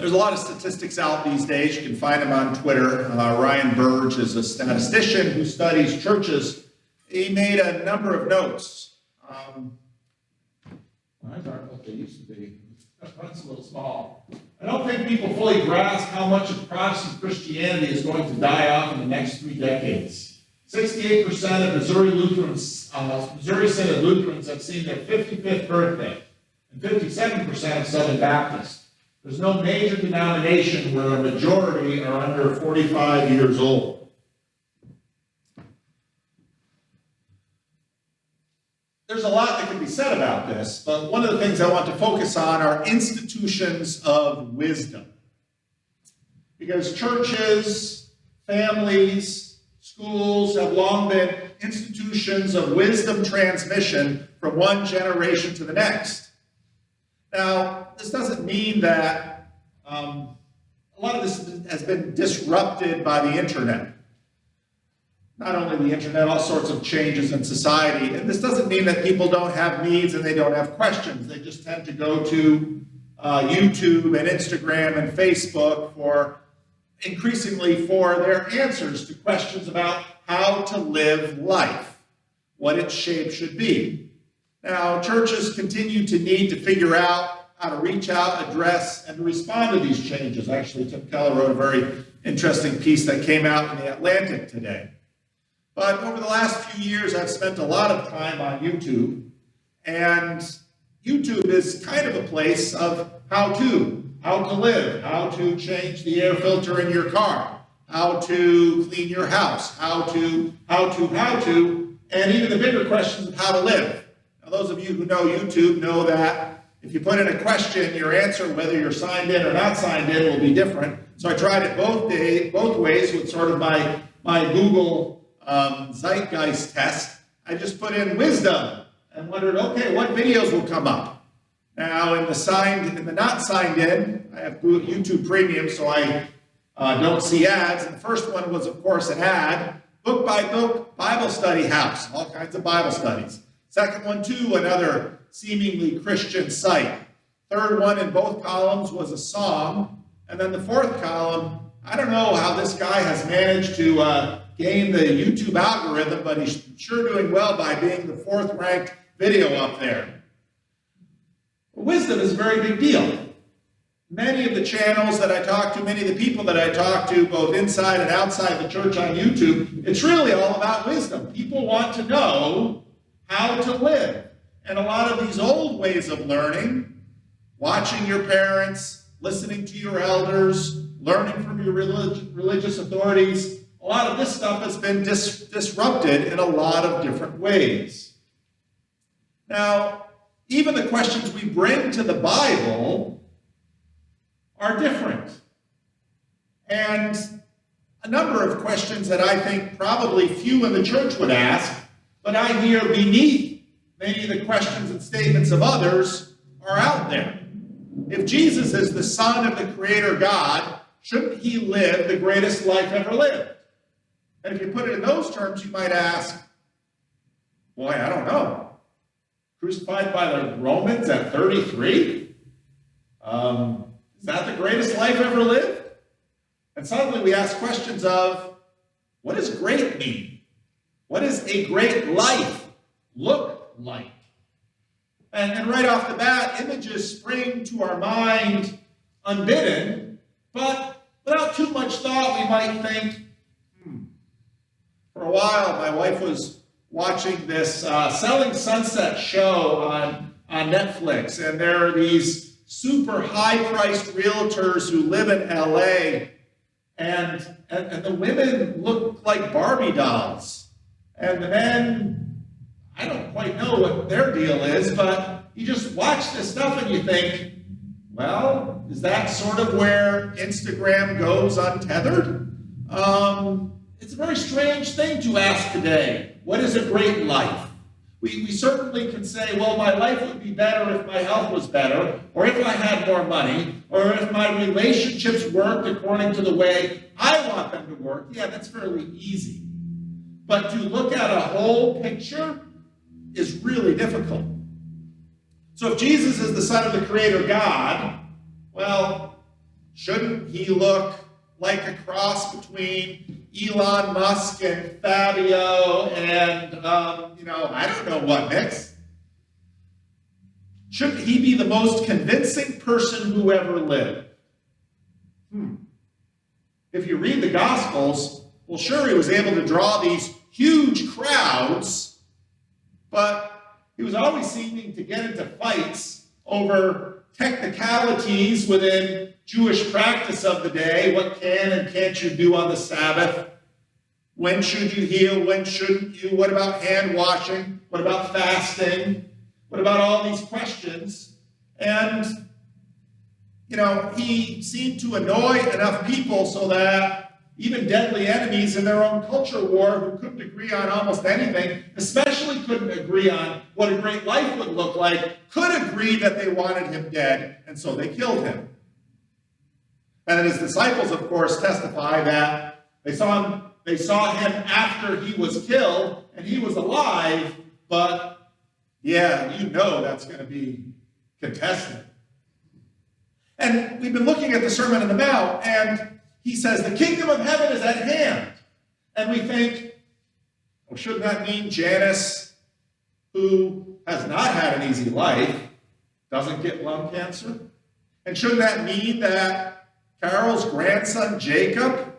There's a lot of statistics out these days. You can find them on Twitter. Ryan Burge is a statistician who studies churches. He made a number of notes. Mine aren't what they used to be. That's a little small. I don't think people fully grasp how much of Protestant Christianity is going to die off in the next 3 decades. 68% of Missouri Synod Lutherans have seen their 55th birthday, and 57% of Southern Baptists. There's no major denomination where a majority are under 45 years old. There's a lot that can be said about this, but one of the things I want to focus on are institutions of wisdom. Because churches, families, schools have long been institutions of wisdom transmission from one generation to the next. Now, this doesn't mean that a lot of this has been disrupted by the internet. Not only the internet, all sorts of changes in society. And this doesn't mean that people don't have needs and they don't have questions. They just tend to go to YouTube and Instagram and Facebook increasingly for their answers to questions about how to live life, what its shape should be. Now, churches continue to need to figure out how to reach out, address, and to respond to these changes. Actually, Tim Keller wrote a very interesting piece that came out in the Atlantic today. But over the last few years, I've spent a lot of time on YouTube, and YouTube is kind of a place of how to live, how to change the air filter in your car, how to clean your house, how to, and even the bigger questions of how to live. Now, those of you who know YouTube know that if you put in a question, your answer, whether you're signed in or not signed in, will be different. So I tried it both ways with sort of my Google Zeitgeist test. I just put in wisdom and wondered, okay, what videos will come up? Now, in the not signed in, I have YouTube Premium, so I don't see ads. And the first one was, of course, an ad. Book by book, Bible study house, all kinds of Bible studies. Second one, too, another seemingly Christian site. Third one in both columns was a song. And then the fourth column, I don't know how this guy has managed to gain the YouTube algorithm, but he's sure doing well by being the 4th ranked video up there. Wisdom is a very big deal. Many of the channels that I talk to, many of the people that I talk to, both inside and outside the church on YouTube, it's really all about wisdom. People want to know how to live. And a lot of these old ways of learning, watching your parents, listening to your elders, learning from your religious authorities, a lot of this stuff has been disrupted in a lot of different ways. Now, even the questions we bring to the Bible are different. And a number of questions that I think probably few in the church would ask, but I hear beneath many of the questions and statements of others are out there. If Jesus is the Son of the Creator God, shouldn't he live the greatest life ever lived? And if you put it in those terms, you might ask, boy, I don't know. Crucified by the Romans at 33? Is that the greatest life ever lived? And suddenly we ask questions of, what does great mean? What does a great life look like? And right off the bat, images spring to our mind unbidden, but without too much thought, we might think, For a while, my wife was watching this Selling Sunset show on Netflix, and there are these super high-priced realtors who live in LA, and the women look like Barbie dolls, and the men, I don't quite know what their deal is, but you just watch this stuff and you think, well, is that sort of where Instagram goes untethered? It's a very strange thing to ask today. What is a great life? We certainly can say, well, my life would be better if my health was better, or if I had more money, or if my relationships worked according to the way I want them to work. Yeah, that's fairly easy. But to look at a whole picture is really difficult. So if Jesus is the Son of the Creator God, well, Shouldn't he look like a cross between Elon Musk and Fabio and, I don't know what mix? Shouldn't he be the most convincing person who ever lived? If you read the Gospels, well, sure, he was able to draw these huge crowds, but he was always seeming to get into fights over technicalities within Jewish practice of the day. What can and can't you do on the Sabbath? When should you heal? When shouldn't you? What about hand washing? What about fasting? What about all these questions? And, he seemed to annoy enough people so that even deadly enemies in their own culture war who couldn't agree on almost anything, especially couldn't agree on what a great life would look like, could agree that they wanted him dead, and so they killed him. And his disciples, of course, testify that they saw him after he was killed, and he was alive, but that's going to be contested. And we've been looking at the Sermon on the Mount, and he says, the kingdom of heaven is at hand. And we think, well, shouldn't that mean Janice, who has not had an easy life, doesn't get lung cancer? And shouldn't that mean that Carol's grandson, Jacob,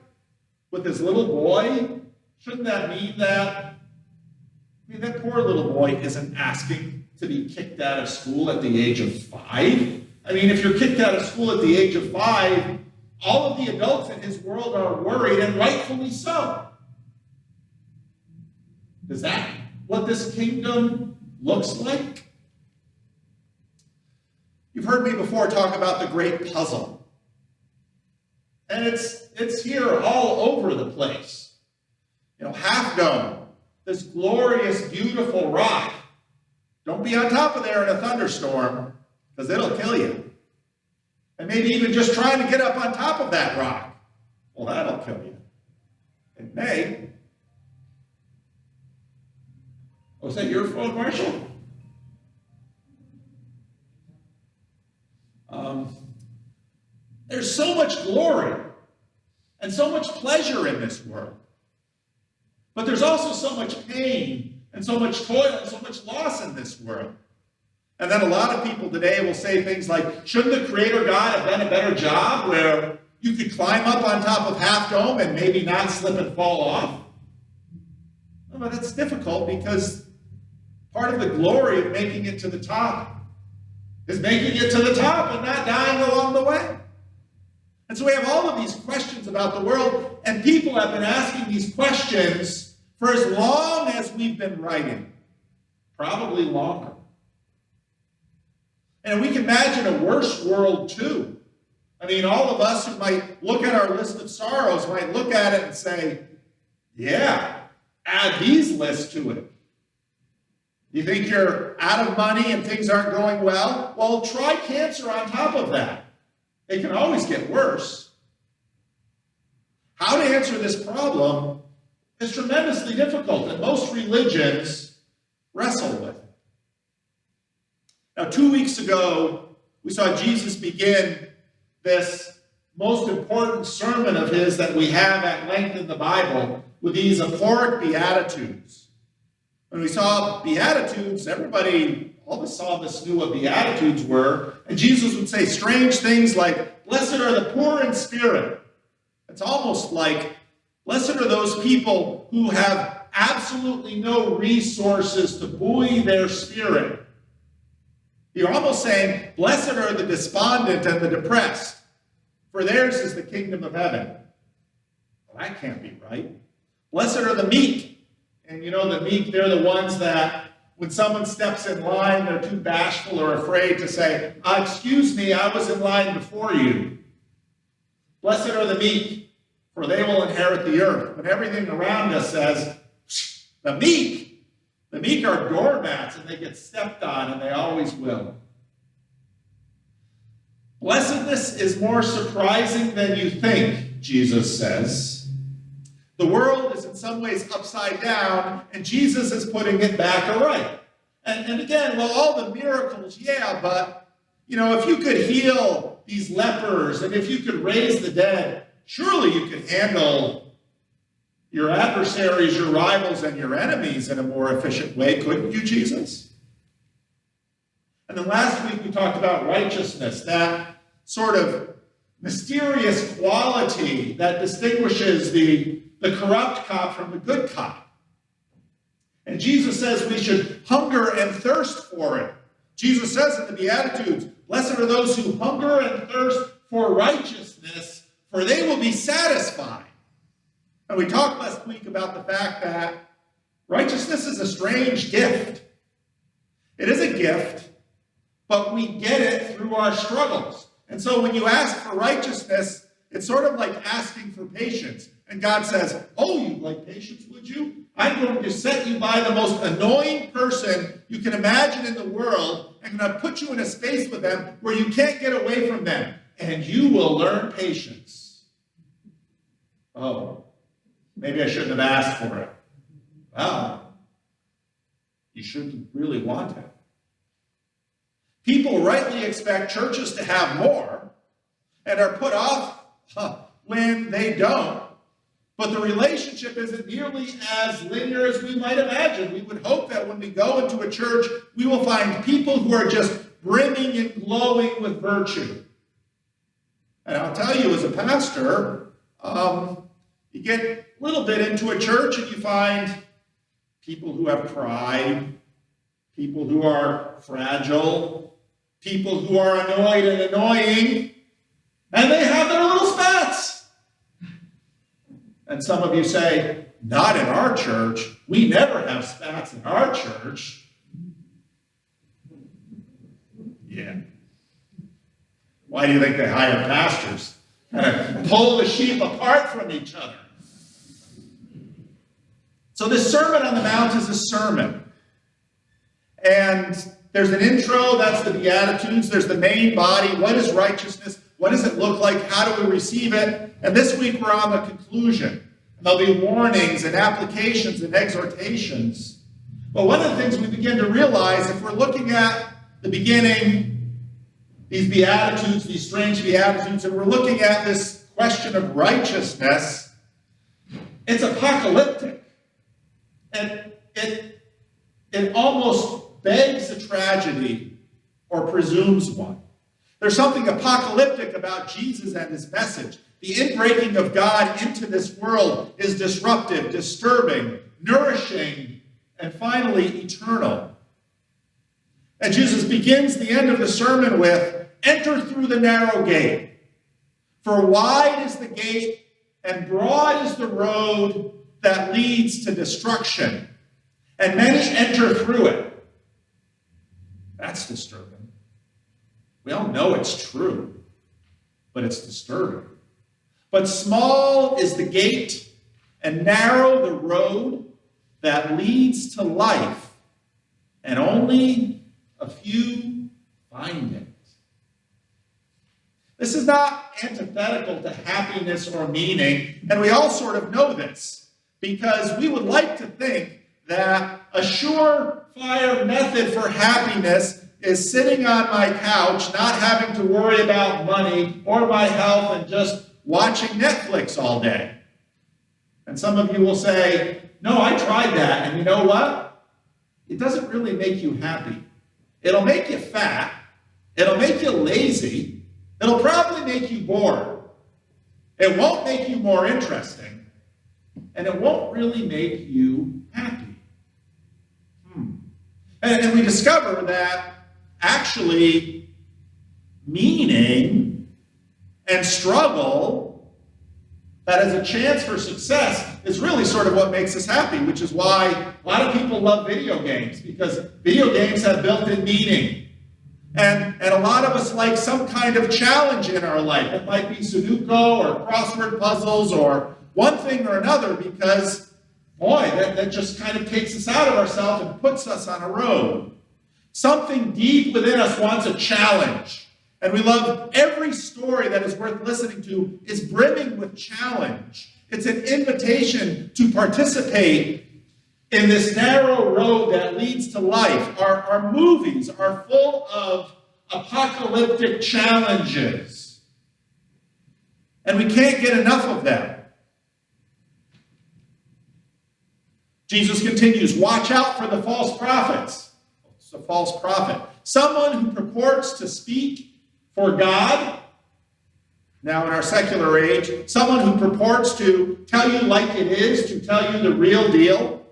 with his little boy, shouldn't that mean that poor little boy isn't asking to be kicked out of school at the age of 5? If you're kicked out of school at the age of 5, all of the adults in his world are worried, and rightfully so. Is that what this kingdom looks like? You've heard me before talk about the great puzzle. And it's here all over the place. Half Dome, this glorious, beautiful rock. Don't be on top of there in a thunderstorm, because it'll kill you. And maybe even just trying to get up on top of that rock, well, that'll kill you. It may. Oh, is that your phone, Marshall? There's so much glory and so much pleasure in this world. But there's also so much pain and so much toil and so much loss in this world. And then a lot of people today will say things like, shouldn't the Creator God have done a better job where you could climb up on top of Half Dome and maybe not slip and fall off? Well, but that's difficult because part of the glory of making it to the top is making it to the top and not dying along the way. And so we have all of these questions about the world, and people have been asking these questions for as long as we've been writing, probably longer. And we can imagine a worse world too. All of us who might look at our list of sorrows might look at it and say, yeah, add these lists to it. You think you're out of money and things aren't going well? Well, try cancer on top of that. It can always get worse. How to answer this problem is tremendously difficult, and most religions wrestle with it. Now, 2 weeks ago, we saw Jesus begin this most important sermon of his that we have at length in the Bible with these abhorrent Beatitudes. When we saw Beatitudes, all of us saw this knew what Beatitudes were, and Jesus would say strange things like, blessed are the poor in spirit. It's almost like, blessed are those people who have absolutely no resources to buoy their spirit. You're almost saying, blessed are the despondent and the depressed, for theirs is the kingdom of heaven. Well, that can't be right. Blessed are the meek. And the meek, they're the ones that when someone steps in line, they're too bashful or afraid to say, excuse me, I was in line before you. Blessed are the meek, for they will inherit the earth. But everything around us says, the meek are doormats, and they get stepped on, and they always will. Blessedness is more surprising than you think, Jesus says. The world is in some ways upside down, and Jesus is putting it back aright. And again, well, all the miracles, yeah, but, if you could heal these lepers, and if you could raise the dead, surely you could handle your adversaries, your rivals, and your enemies in a more efficient way, couldn't you, Jesus? And then last week we talked about righteousness, that sort of mysterious quality that distinguishes the corrupt cop from the good cop. And Jesus says we should hunger and thirst for it. Jesus says in the Beatitudes, blessed are those who hunger and thirst for righteousness, for they will be satisfied. And we talked last week about the fact that righteousness is a strange gift. It is a gift, but we get it through our struggles. And so when you ask for righteousness, it's sort of like asking for patience. And God says, oh, you'd like patience, would you? I'm going to set you by the most annoying person you can imagine in the world. I'm going to put you in a space with them where you can't get away from them. And you will learn patience. Oh, maybe I shouldn't have asked for it. Well, you shouldn't really want it. People rightly expect churches to have more and are put off when they don't. But the relationship isn't nearly as linear as we might imagine. We would hope that when we go into a church, we will find people who are just brimming and glowing with virtue. And I'll tell you, as a pastor, you get a little bit into a church and you find people who have pride, people who are fragile, people who are annoyed and annoying, and they have their little spats. And some of you say, not in our church. We never have spats in our church. Yeah. Why do you think they hire pastors? Kind of pull the sheep apart from each other. So this Sermon on the Mount is a sermon. And there's an intro, that's the Beatitudes. There's the main body. What is righteousness? What does it look like? How do we receive it? And this week we're on the conclusion. And there'll be warnings and applications and exhortations. But one of the things we begin to realize, if we're looking at the beginning, these Beatitudes, these strange Beatitudes, and we're looking at this question of righteousness, it's apocalyptic. And it almost begs a tragedy or presumes one. There's something apocalyptic about Jesus and his message. The inbreaking of God into this world is disruptive, disturbing, nourishing, and finally eternal. And Jesus begins the end of the sermon with, enter through the narrow gate. For wide is the gate and broad is the road that leads to destruction, and many enter through it. That's disturbing. We all know it's true, but it's disturbing. But small is the gate, and narrow the road that leads to life, and only a few find it. This is not antithetical to happiness or meaning, and we all sort of know this, because we would like to think that a surefire method for happiness is sitting on my couch, not having to worry about money or my health, and just watching Netflix all day. And some of you will say, no, I tried that, and you know what? It doesn't really make you happy. It'll make you fat. It'll make you lazy. It'll probably make you bored. It won't make you more interesting. And it won't really make you happy. And we discover that actually meaning and struggle that as a chance for success is really sort of what makes us happy, which is why a lot of people love video games, because video games have built-in meaning. And a lot of us like some kind of challenge in our life. It might be Sudoku or crossword puzzles or one thing or another, because, boy, that just kind of takes us out of ourselves and puts us on a road. Something deep within us wants a challenge. And we love every story that is worth listening to is brimming with challenge. It's an invitation to participate in this narrow road that leads to life. Our movies are full of apocalyptic challenges. And we can't get enough of them. Jesus continues, watch out for the false prophets. It's a false prophet. Someone who purports to speak for God. Now in our secular age, someone who purports to tell you like it is, to tell you the real deal.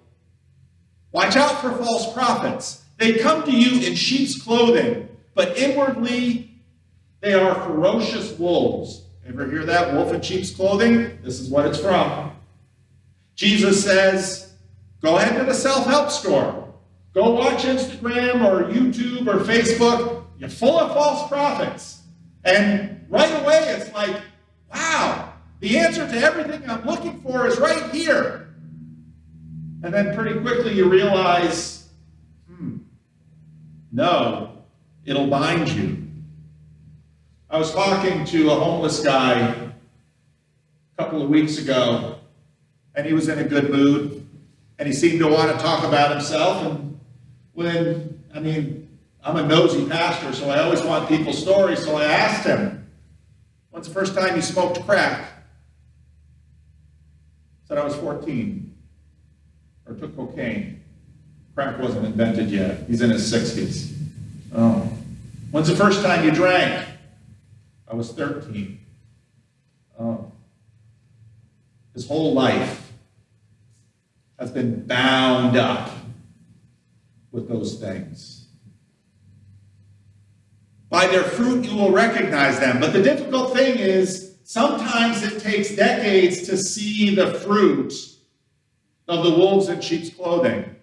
Watch out for false prophets. They come to you in sheep's clothing, but inwardly they are ferocious wolves. Ever hear that? Wolf in sheep's clothing? This is what it's from. Jesus says, go ahead to the self-help store. Go watch Instagram or YouTube or Facebook. You're full of false prophets. And right away it's like, wow, the answer to everything I'm looking for is right here. And then pretty quickly you realize, no, it'll bind you. I was talking to a homeless guy a couple of weeks ago, and he was in a good mood, and he seemed to want to talk about himself. And I'm a nosy pastor, so I always want people's stories, so I asked him, when's the first time you smoked crack? He said, I was 14, or took cocaine. Crack wasn't invented yet. He's in his 60s. Oh. When's the first time you drank? I was 13. Oh. His whole life has been bound up with those things. By their fruit you will recognize them. But the difficult thing is, sometimes it takes decades to see the fruit of the wolves in sheep's clothing.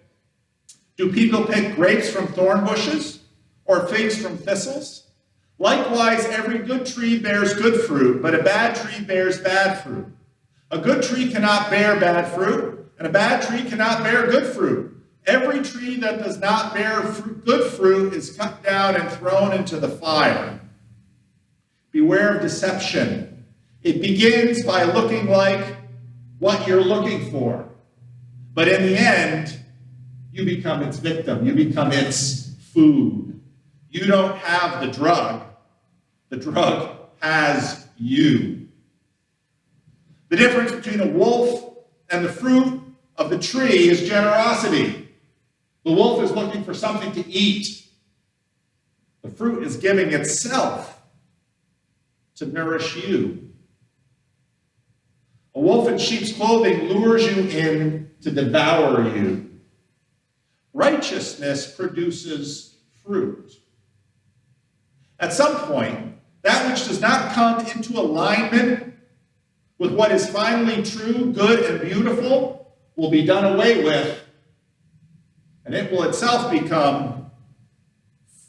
Do people pick grapes from thorn bushes or figs from thistles? Likewise, every good tree bears good fruit, but a bad tree bears bad fruit. A good tree cannot bear bad fruit, and a bad tree cannot bear good fruit. Every tree that does not bear good fruit is cut down and thrown into the fire. Beware of deception. It begins by looking like what you're looking for. But in the end, you become its victim. You become its food. You don't have the drug. The drug has you. The difference between a wolf and the fruit of the tree is generosity. The wolf is looking for something to eat. The fruit is giving itself to nourish you. A wolf in sheep's clothing lures you in to devour you. Righteousness produces fruit. At some point, that which does not come into alignment with what is finally true, good, and beautiful will be done away with, and it will itself become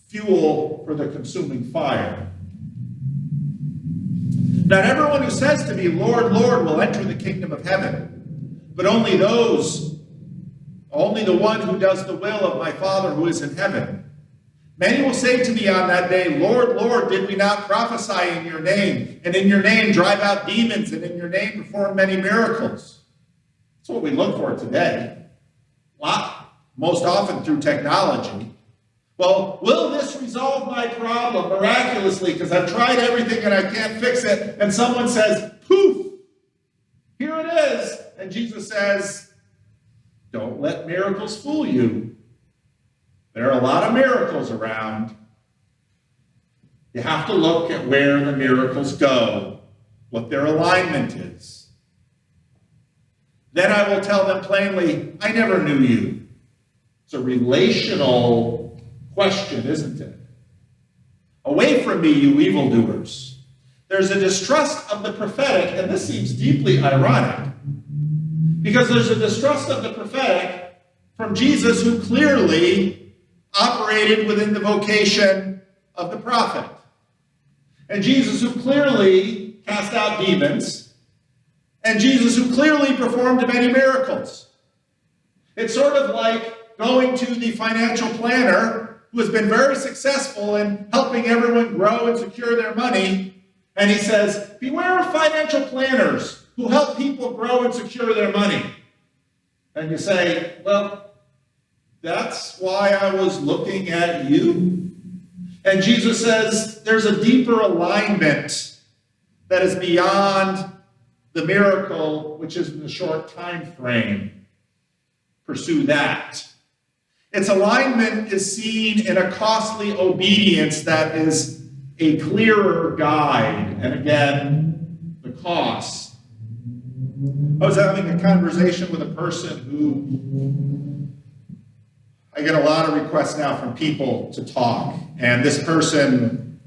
fuel for the consuming fire. Not everyone who says to me, Lord, Lord, will enter the kingdom of heaven, but only the one who does the will of my Father who is in heaven. Many will say to me on that day, Lord, Lord, did we not prophesy in your name, and in your name drive out demons, and in your name perform many miracles? That's what we look for today. Most often through technology. Well, will this resolve my problem miraculously because I've tried everything and I can't fix it? And someone says, poof, here it is. And Jesus says, don't let miracles fool you. There are a lot of miracles around. You have to look at where the miracles go, what their alignment is. Then I will tell them plainly, I never knew you. It's a relational question, isn't it? Away from me, you evildoers. There's a distrust of the prophetic, and this seems deeply ironic, because there's a distrust of the prophetic from Jesus, who clearly operated within the vocation of the prophet. And Jesus, who clearly cast out demons, and Jesus, who clearly performed many miracles. It's sort of like going to the financial planner who has been very successful in helping everyone grow and secure their money, and he says, beware of financial planners who help people grow and secure their money. And you say, well, that's why I was looking at you. And Jesus says there's a deeper alignment that is beyond the miracle, which is in the short time frame. Pursue that. Its alignment is seen in a costly obedience that is a clearer guide. And again, the cost. I was having a conversation with a person who I get a lot of requests now from people to talk. And this person,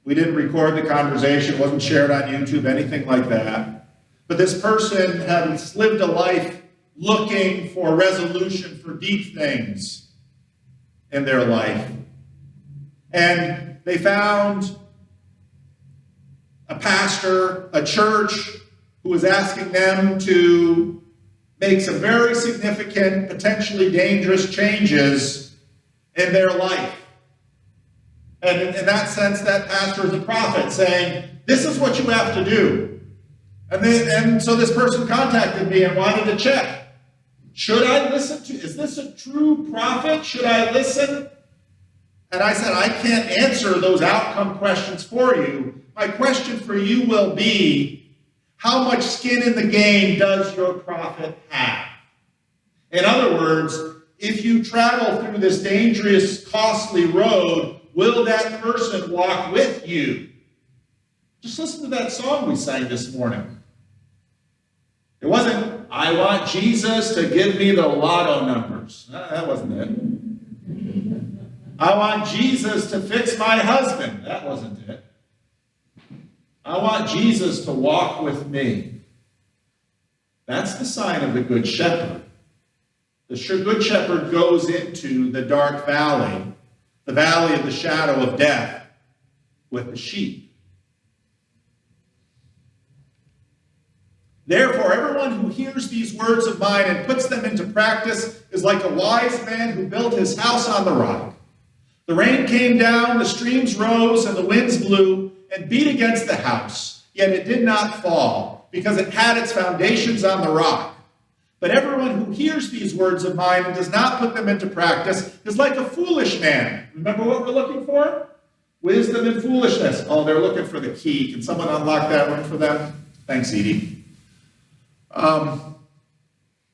we didn't record the conversation, wasn't shared on YouTube, anything like that. But this person has lived a life looking for resolution for deep things in their life. And they found a pastor, a church, who was asking them to make some very significant, potentially dangerous changes in their life. And in that sense, that pastor is a prophet saying, this is what you have to do. And so this person contacted me and wanted to check. Should I listen to, is this a true prophet? Should I listen? And I said, I can't answer those outcome questions for you. My question for you will be, how much skin in the game does your prophet have? In other words, if you travel through this dangerous, costly road, will that person walk with you? Just listen to that song we sang this morning. It wasn't, I want Jesus to give me the lotto numbers. That wasn't it. I want Jesus to fix my husband. That wasn't it. I want Jesus to walk with me. That's the sign of the Good Shepherd. The Good Shepherd goes into the dark valley, the valley of the shadow of death, with the sheep. Therefore, everyone who hears these words of mine and puts them into practice is like a wise man who built his house on the rock. The rain came down, the streams rose, and the winds blew and beat against the house. Yet it did not fall, because it had its foundations on the rock. But everyone who hears these words of mine and does not put them into practice is like a foolish man. Remember what we're looking for? Wisdom and foolishness. Oh, they're looking for the key. Can someone unlock that one for them? Thanks, Edie.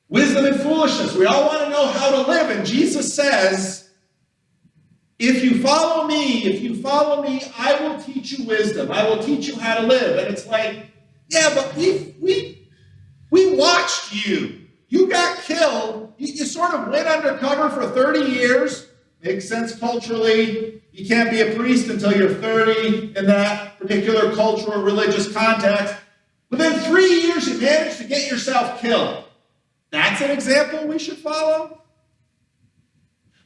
Wisdom and foolishness. We all want to know how to live. And Jesus says, if you follow me, I will teach you wisdom. I will teach you how to live. And it's like, yeah, but we watched you. You got killed. You sort of went undercover for 30 years. Makes sense culturally. You can't be a priest until you're 30 in that particular cultural religious context. Within 3 years, you managed to get yourself killed. That's an example we should follow?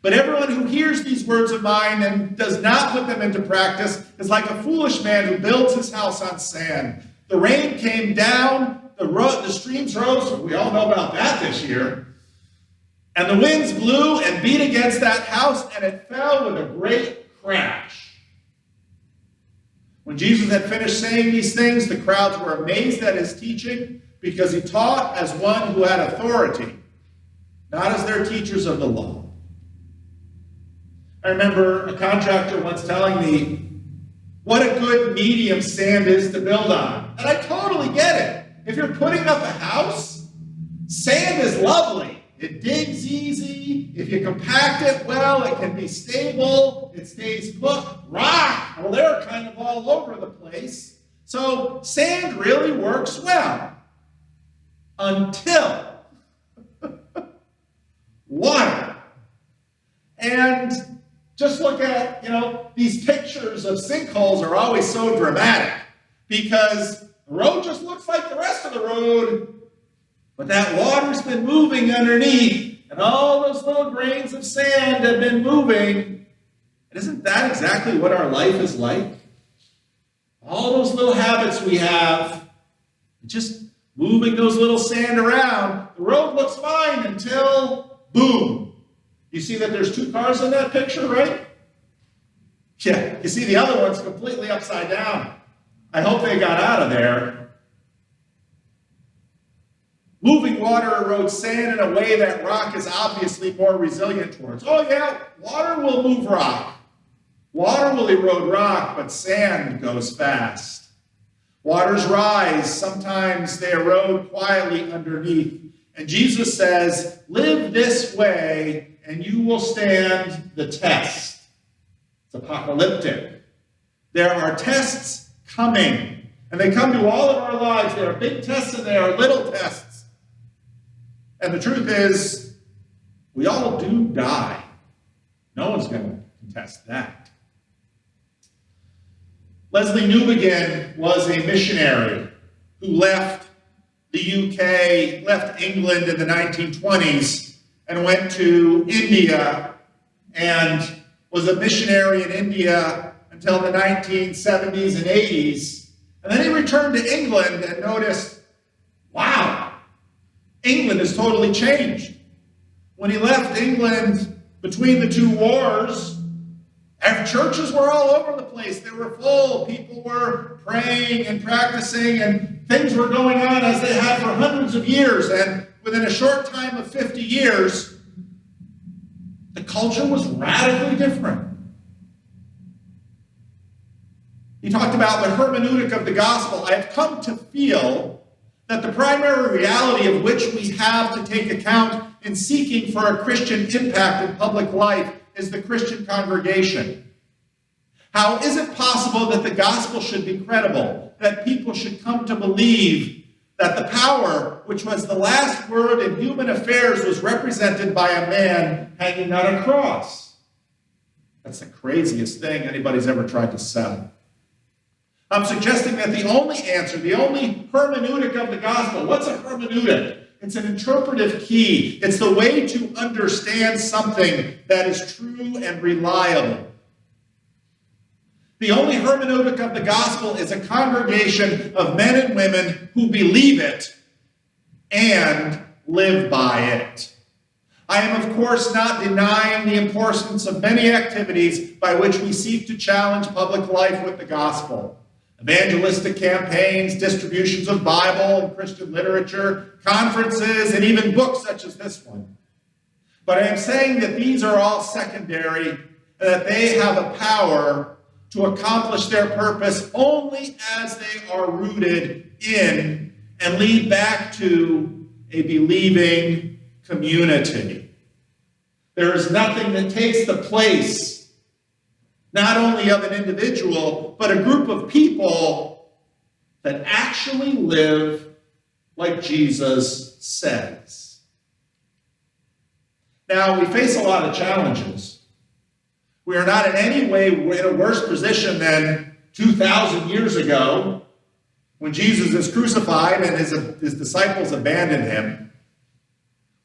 But everyone who hears these words of mine and does not put them into practice is like a foolish man who builds his house on sand. The rain came down, the streams rose, we all know about that this year, and the winds blew and beat against that house, and it fell with a great crash. When Jesus had finished saying these things, the crowds were amazed at his teaching, because he taught as one who had authority, not as their teachers of the law. I remember a contractor once telling me what a good medium sand is to build on. And I totally get it. If you're putting up a house, sand is lovely. It digs easy. If you compact it well, it can be stable. It stays put. Rock, well, they're kind of all over the place. So sand really works well. Until water. And just look at, these pictures of sinkholes are always so dramatic because the road just looks like the rest of the road, but that water's been moving underneath, and all those little grains of sand have been moving. And isn't that exactly what our life is like? All those little habits we have, just moving those little sand around. The road looks fine until, boom. You see that there's two cars in that picture, right? Yeah, you see the other one's completely upside down. I hope they got out of there. Moving water erodes sand in a way that rock is obviously more resilient towards. Oh yeah, water will move rock. Water will erode rock, but sand goes fast. Waters rise. Sometimes they erode quietly underneath. And Jesus says, live this way, and you will stand the test. It's apocalyptic. There are tests coming, and they come to all of our lives. There are big tests and there are little tests. And the truth is, we all do die. No one's going to contest that. Leslie Newbigin was a missionary who left the UK, left England in the 1920s and went to India and was a missionary in India until the 1970s and 80s. And then he returned to England and noticed, wow, England has totally changed. When he left England between the two wars, churches were all over the place. They were full. People were praying and practicing, and things were going on as they had for hundreds of years. And within a short time of 50 years, the culture was radically different. He talked about the hermeneutic of the gospel. I have come to feel that the primary reality of which we have to take account in seeking for a Christian impact in public life is the Christian congregation. How is it possible that the gospel should be credible, that people should come to believe that the power, which was the last word in human affairs, was represented by a man hanging on a cross? That's the craziest thing anybody's ever tried to sell. I'm suggesting that the only answer, the only hermeneutic of the gospel, what's a hermeneutic? It's an interpretive key. It's the way to understand something that is true and reliable. The only hermeneutic of the gospel is a congregation of men and women who believe it and live by it. I am, of course, not denying the importance of many activities by which we seek to challenge public life with the gospel. Evangelistic campaigns, distributions of Bible and Christian literature, conferences, and even books such as this one. But I am saying that these are all secondary, and that they have a power to accomplish their purpose only as they are rooted in and lead back to a believing community. There is nothing that takes the place not only of an individual, but a group of people that actually live like Jesus says. Now, we face a lot of challenges. We are not in any way in a worse position than 2,000 years ago when Jesus is crucified and his disciples abandoned him.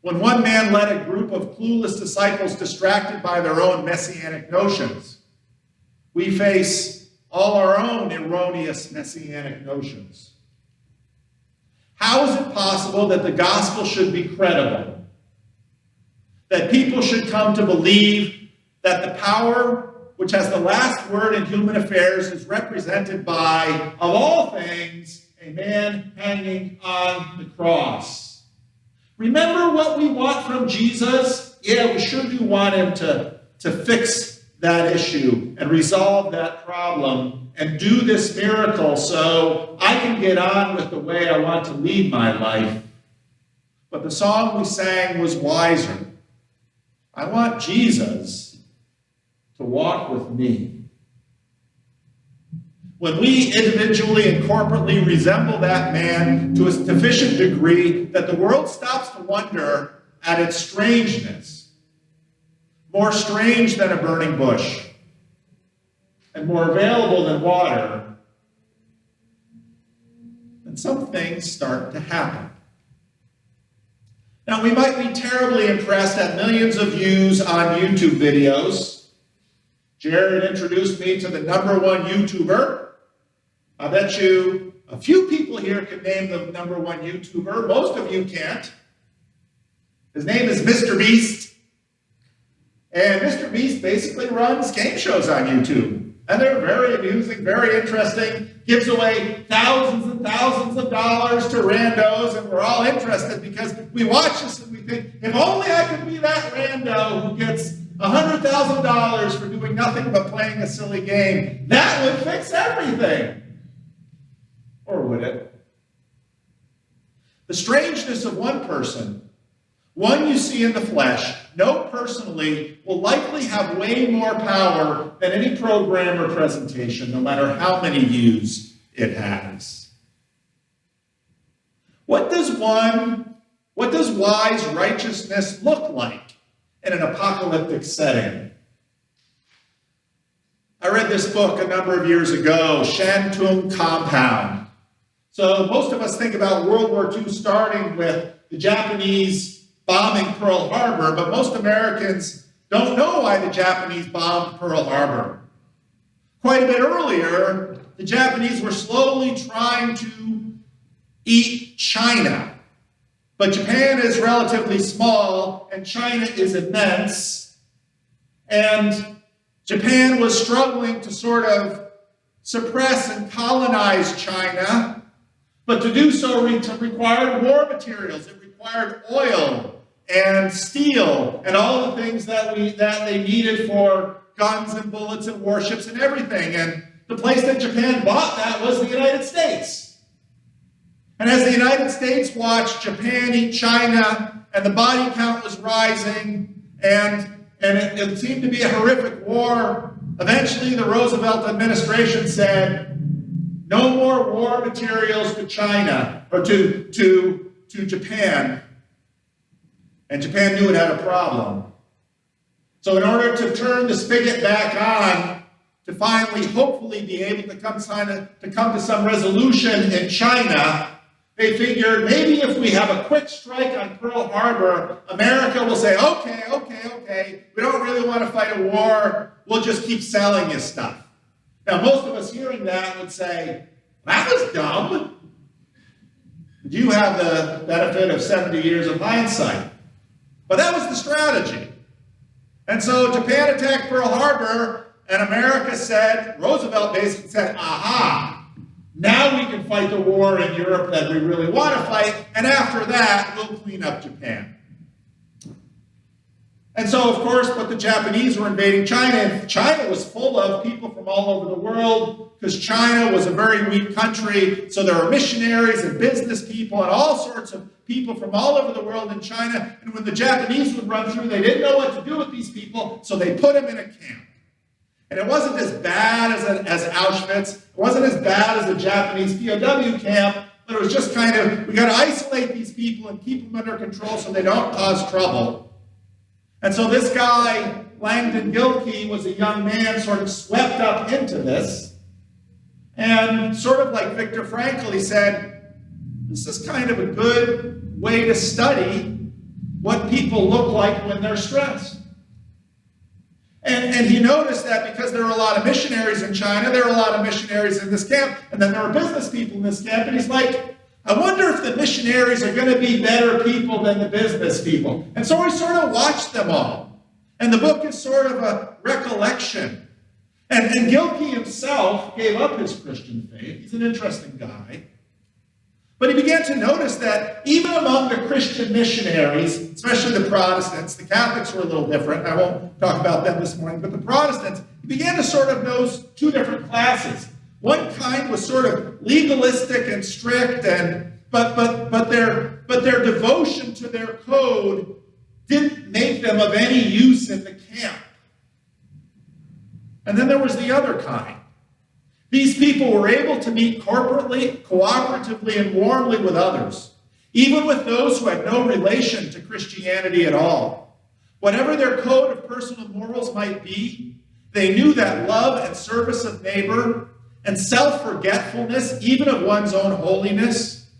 When one man led a group of clueless disciples distracted by their own messianic notions. We face all our own erroneous messianic notions. How is it possible that the gospel should be credible? That people should come to believe that the power which has the last word in human affairs is represented by, of all things, a man hanging on the cross? Remember what we want from Jesus? Yeah, we sure do want him to fix that issue and resolve that problem and do this miracle so I can get on with the way I want to lead my life. But the song we sang was wiser. I want Jesus to walk with me. When we individually and corporately resemble that man to a sufficient degree that the world stops to wonder at its strangeness, more strange than a burning bush, and more available than water, then some things start to happen. Now, we might be terribly impressed at millions of views on YouTube videos. Jared introduced me to the #1 YouTuber. I bet you a few people here can name the #1 YouTuber. Most of you can't. His name is Mr. Beast. And Mr. Beast basically runs game shows on YouTube. And they're very amusing, very interesting, gives away thousands and thousands of dollars to randos, and we're all interested because we watch this and we think, if only I could be that rando who gets $100,000 for doing nothing but playing a silly game. That would fix everything. Or would it? The strangeness of one person, one you see in the flesh, know personally, will likely have way more power than any program or presentation, no matter how many views it has. What does wise righteousness look like in an apocalyptic setting? I read this book a number of years ago, Shantung Compound. So most of us think about World War II starting with the Japanese bombing Pearl Harbor, but most Americans don't know why the Japanese bombed Pearl Harbor. Quite a bit earlier, the Japanese were slowly trying to eat China. But Japan is relatively small, and China is immense. And Japan was struggling to sort of suppress and colonize China. But to do so required war materials. It required oil and steel and all the things that they needed for guns and bullets and warships and everything. And the place that Japan bought that was the United States. And as the United States watched Japan eat China, and the body count was rising, and it seemed to be a horrific war, eventually the Roosevelt administration said, no more war materials to China, or to Japan. And Japan knew it had a problem. So in order to turn the spigot back on, to finally, hopefully be able to come to some resolution in China, they figured maybe if we have a quick strike on Pearl Harbor, America will say, okay, we don't really want to fight a war, we'll just keep selling you stuff. Now, most of us hearing that would say, that was dumb. You have the benefit of 70 years of hindsight. But that was the strategy. And so Japan attacked Pearl Harbor, and America said, Roosevelt basically said, aha, now we can fight the war in Europe that we really want to fight, and after that, we'll clean up Japan. And so, of course, but the Japanese were invading China, and China was full of people from all over the world, because China was a very weak country, so there were missionaries and business people and all sorts of people from all over the world in China, and when the Japanese would run through, they didn't know what to do with these people, so they put them in a camp. And it wasn't as bad as Auschwitz, it wasn't as bad as a Japanese POW camp, but it was just kind of, we got to isolate these people and keep them under control so they don't cause trouble. And so this guy, Langdon Gilkey, was a young man sort of swept up into this. And sort of like Viktor Frankl, he said, this is kind of a good way to study what people look like when they're stressed. And he noticed that because there were a lot of missionaries in China, there were a lot of missionaries in this camp, and then there were business people in this camp, and he's like, I wonder if the missionaries are going to be better people than the business people. And so he sort of watched them all. And the book is sort of a recollection. And Gilkey himself gave up his Christian faith. He's an interesting guy. But he began to notice that even among the Christian missionaries, especially the Protestants, the Catholics were a little different. I won't talk about them this morning, but the Protestants, he began to sort of notice two different classes. One kind was sort of legalistic and strict, but their devotion to their code didn't make them of any use in the camp. And then there was the other kind. These people were able to meet corporately, cooperatively, and warmly with others, even with those who had no relation to Christianity at all. Whatever their code of personal morals might be, they knew that love and service of neighbor and self-forgetfulness, even of one's own holiness,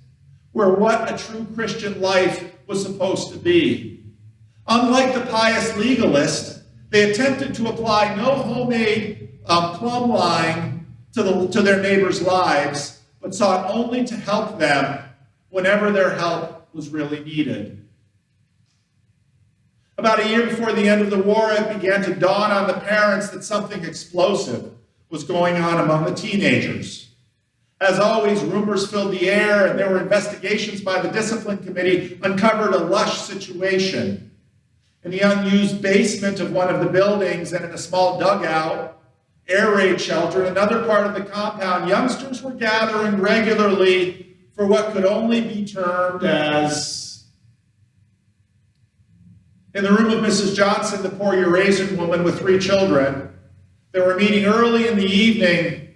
were what a true Christian life was supposed to be. Unlike the pious legalist, they attempted to apply no homemade plumb line to their neighbors' lives, but sought only to help them whenever their help was really needed. About a year before the end of the war, it began to dawn on the parents that something explosive was going on among the teenagers. As always, rumors filled the air, and there were investigations by the discipline committee uncovered a lush situation. in the unused basement of one of the buildings and in a small dugout, air raid shelter, in another part of the compound, youngsters were gathering regularly for what could only be termed as, in the room of Mrs. Johnson, the poor Eurasian woman with 3 children, they were meeting early in the evening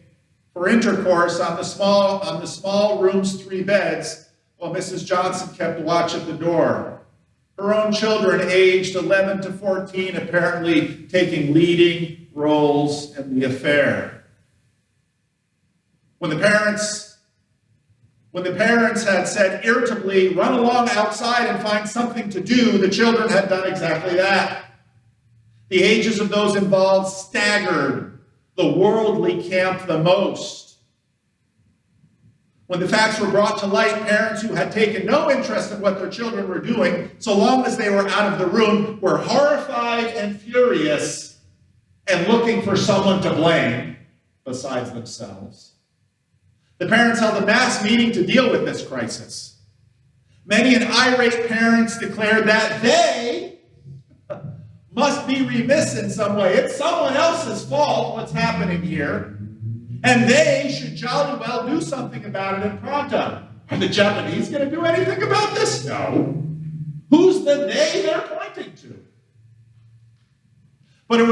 for intercourse on the small room's 3 beds, while Mrs. Johnson kept watch at the door. Her own children, aged 11 to 14, apparently taking leading roles in the affair. When the parents had said irritably, "Run along outside and find something to do," the children had done exactly that. The ages of those involved staggered the worldly camp the most. When the facts were brought to light, parents who had taken no interest in what their children were doing, so long as they were out of the room, were horrified and furious and looking for someone to blame besides themselves. The parents held a mass meeting to deal with this crisis. Many an irate parents declared that they must be remiss in some way. It's someone else's fault what's happening here. And they should jolly well do something about it in pronto. Are the Japanese going to do anything about this? No. Who's the they they're pointing to? But it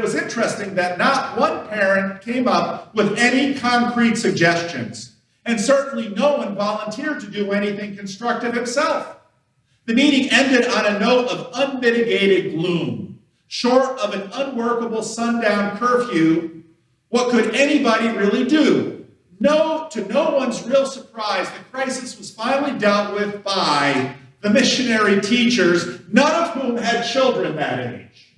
was interesting that not one parent came up with any concrete suggestions, and certainly no one volunteered to do anything constructive himself. The meeting ended on a note of unmitigated gloom. Short of an unworkable sundown curfew, what could anybody really do? To no one's real surprise, the crisis was finally dealt with by the missionary teachers, none of whom had children that age.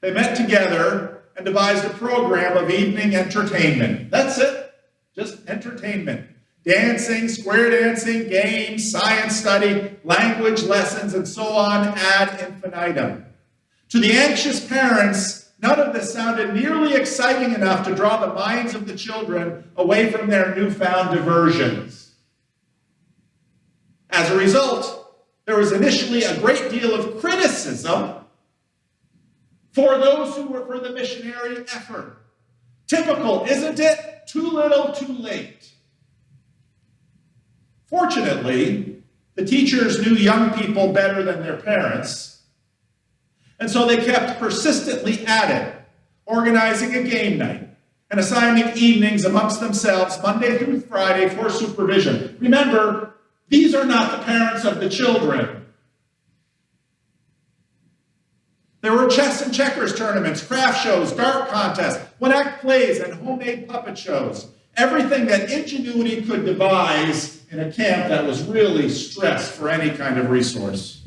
They met together and devised a program of evening entertainment. That's it, just entertainment. Dancing, square dancing, games, science study, language lessons, and so on ad infinitum. To the anxious parents, none of this sounded nearly exciting enough to draw the minds of the children away from their newfound diversions. As a result, there was initially a great deal of criticism for those who were for the missionary effort. Typical, isn't it? Too little, too late. Fortunately, the teachers knew young people better than their parents, and so they kept persistently at it, organizing a game night and assigning evenings amongst themselves Monday through Friday for supervision. Remember, these are not the parents of the children. There were chess and checkers tournaments, craft shows, dart contests, one-act plays, and homemade puppet shows. Everything that ingenuity could devise in a camp that was really stressed for any kind of resource.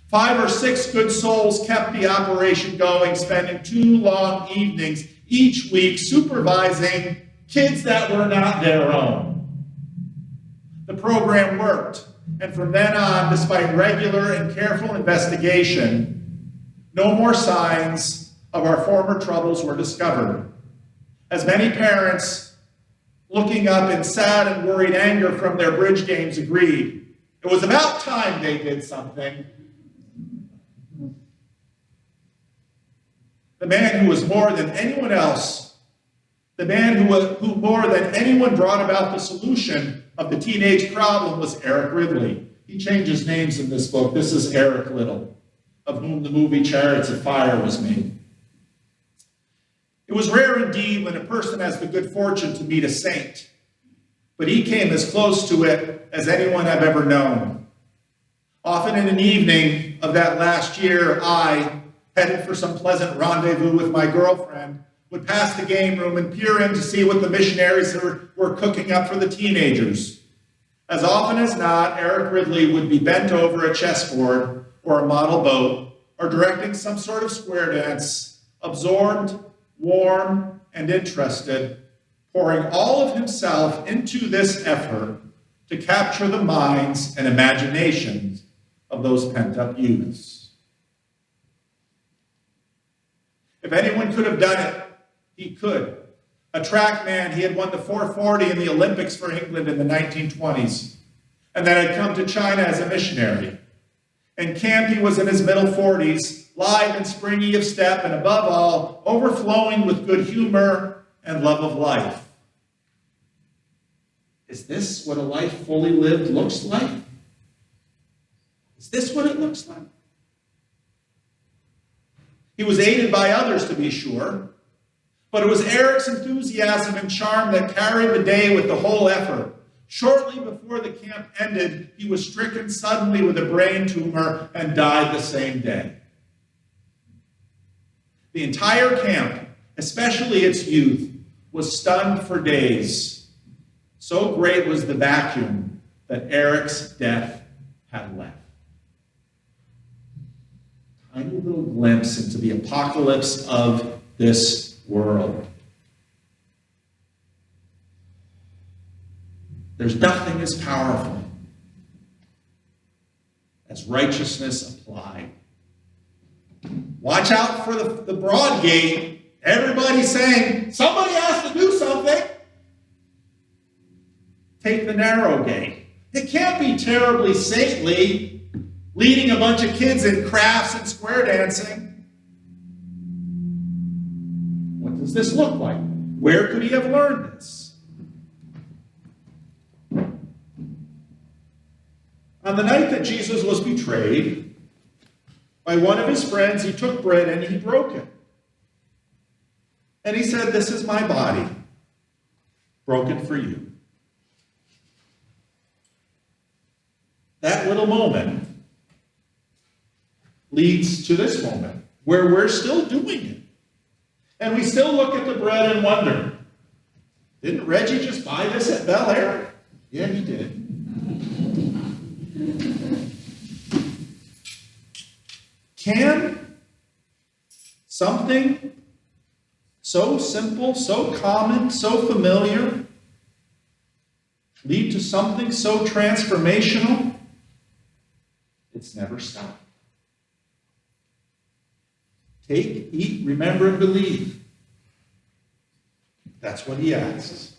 5 or 6 good souls kept the operation going, spending 2 long evenings each week supervising kids that were not their own. The program worked, and from then on, despite regular and careful investigation, no more signs of our former troubles were discovered. As many parents, looking up in sad and worried anger from their bridge games, agreed, it was about time they did something. The man who was more than anyone else, the man who more than anyone brought about the solution of the teenage problem was Eric Ridley. He changes names in this book. This is Eric Liddell, of whom the movie Chariots of Fire was made. It was rare indeed when a person has the good fortune to meet a saint, but he came as close to it as anyone I've ever known. Often in an evening of that last year, I, headed for some pleasant rendezvous with my girlfriend, would pass the game room and peer in to see what the missionaries were cooking up for the teenagers. As often as not, Eric Ridley would be bent over a chessboard or a model boat, or directing some sort of square dance, absorbed, warm, and interested, pouring all of himself into this effort to capture the minds and imaginations of those pent-up youths. If anyone could have done it, he could. A track man, he had won the 440 in the Olympics for England in the 1920s, and then had come to China as a missionary. And Campy was in his middle 40s, lithe and springy of step, and above all, overflowing with good humor and love of life. Is this what a life fully lived looks like? Is this what it looks like? He was aided by others, to be sure, but it was Eric's enthusiasm and charm that carried the day with the whole effort. Shortly before the camp ended, he was stricken suddenly with a brain tumor and died the same day. The entire camp, especially its youth, was stunned for days. So great was the vacuum that Eric's death had left. Tiny little glimpse into the apocalypse of this world. There's nothing as powerful as righteousness applied. Watch out for the broad gate. Everybody's saying, somebody has to do something. Take the narrow gate. It can't be terribly saintly, leading a bunch of kids in crafts and square dancing. What does this look like? Where could he have learned this? On the night that Jesus was betrayed by one of his friends, he took bread and he broke it. And he said, "This is my body, broken for you." That little moment leads to this moment where we're still doing it. And we still look at the bread and wonder, didn't Reggie just buy this at Bel Air? Yeah, he did. Can something so simple, so common, so familiar lead to something so transformational? It's never stopped. Take, eat, remember, and believe. That's what he asks.